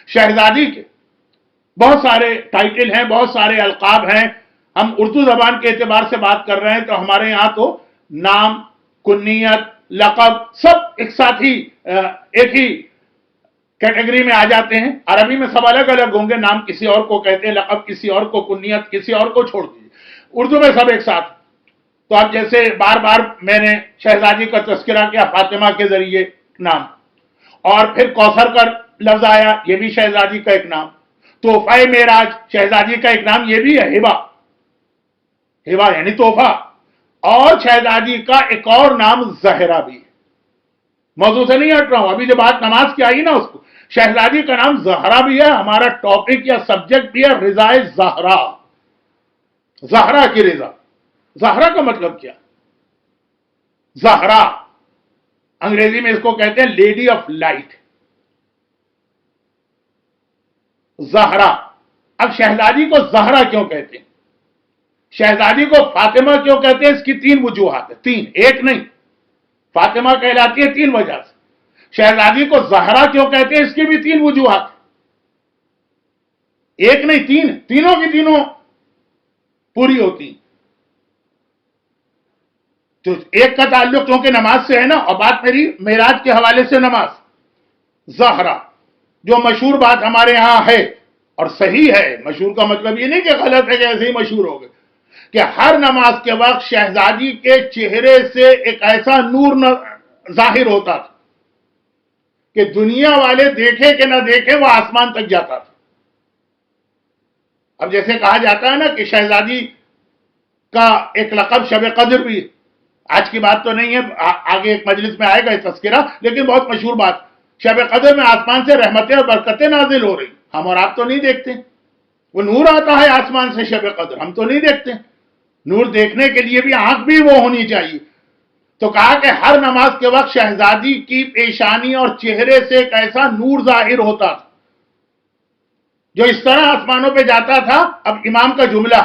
शहजादी के बहुत सारे टाइटल हैं, बहुत सारे अलकाब हैं। हम उर्दू जबान के एतबार से बात कर रहे हैं तो हमारे यहाँ तो नाम, कुन्नियत, लक़ब सब एक साथ ही एक ही कैटेगरी में आ जाते हैं। अरबी में सब अलग अलग होंगे, नाम किसी और को कहते हैं, लक़ब किसी और को, कुन्नियत किसी और को, छोड़ दीजिए। उर्दू में सब एक साथ। तो अब जैसे बार बार मैंने शहजादी का तस्करा किया फातिमा के जरिए नाम, और फिर कौसर का लफ्ज आया, ये भी शहजादी का एक नाम। तोहफा मेराज शहजादी का एक नाम, ये भी है हिबा, हिबा यानी तोहफा। और शहजादी का एक और नाम जहरा भी है। मौजूद से नहीं हट रहा हूं, अभी जो बात नमाज की आई ना उसको, शहजादी का नाम जहरा भी है। हमारा टॉपिक या सब्जेक्ट भी है रिजाए जहरा, जहरा की रिजा। जहरा का मतलब क्या? जहरा अंग्रेजी में इसको कहते हैं लेडी ऑफ लाइट, जहरा। अब शहजादी को जहरा क्यों कहते हैं, शहजादी को फातिमा क्यों कहते हैं? इसकी तीन वजूहात है, तीन, एक नहीं। फातिमा कहलाती है तीन वजह से। शहजादी को जहरा क्यों कहते हैं? इसकी भी तीन वजूहात, एक नहीं तीन, तीनों की तीनों पूरी होती। तो एक का ताल्लुक क्योंकि नमाज से है ना, और बात मेरी मेराज के हवाले से नमाज। जहरा जो मशहूर बात हमारे यहां है और सही है, मशहूर का मतलब ये नहीं कि गलत है कि ऐसे ही मशहूर हो गए, कि हर नमाज के वक्त शहजादी के चेहरे से एक ऐसा नूर जाहिर होता था कि दुनिया वाले देखे कि ना देखे वो आसमान तक जाता था। अब जैसे कहा जाता है ना कि शहजादी का एक लक़ब शब कद्र भी, आज की बात तो नहीं है, आगे एक मजलिस में आएगा इस तस्करा, लेकिन बहुत मशहूर बात, शब कद्र में आसमान से रहमतें और बरकतें नाजिल हो रही, हम और आप तो नहीं देखते। वो नूर आता है आसमान से शब कद्र, हम तो नहीं देखते। नूर देखने के लिए भी आंख भी वो होनी चाहिए। तो कहा कि हर नमाज के वक्त शहजादी की पेशानी और चेहरे से एक ऐसा नूर जाहिर होता था जो इस तरह आसमानों पे जाता था। अब इमाम का जुमला,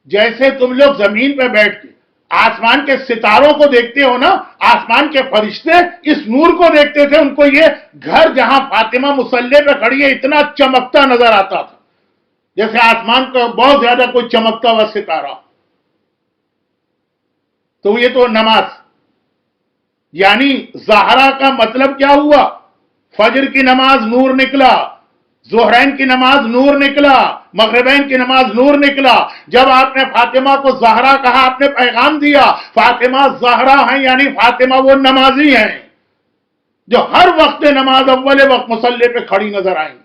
जैसे तुम लोग जमीन पे बैठ के आसमान के सितारों को देखते हो ना, आसमान के फरिश्ते इस नूर को देखते थे। उनको ये घर जहां फातिमा मुसल्ले पे खड़ी है इतना चमकता नजर आता था जैसे आसमान का बहुत ज्यादा कोई चमकता हुआ सितारा। तो ये तो नमाज, यानी ज़हरा का मतलब क्या हुआ? फजर की नमाज नूर निकला, ज़ोहरैन की नमाज नूर निकला, मगरिबैन की नमाज नूर निकला। जब आपने फातिमा को ज़हरा कहा, आपने पैगाम दिया फातिमा ज़हरा है, यानी फातिमा वो नमाजी हैं जो हर वक्त नमाज अव्वल वक्त मुसल्ले पे खड़ी नजर आएंगी।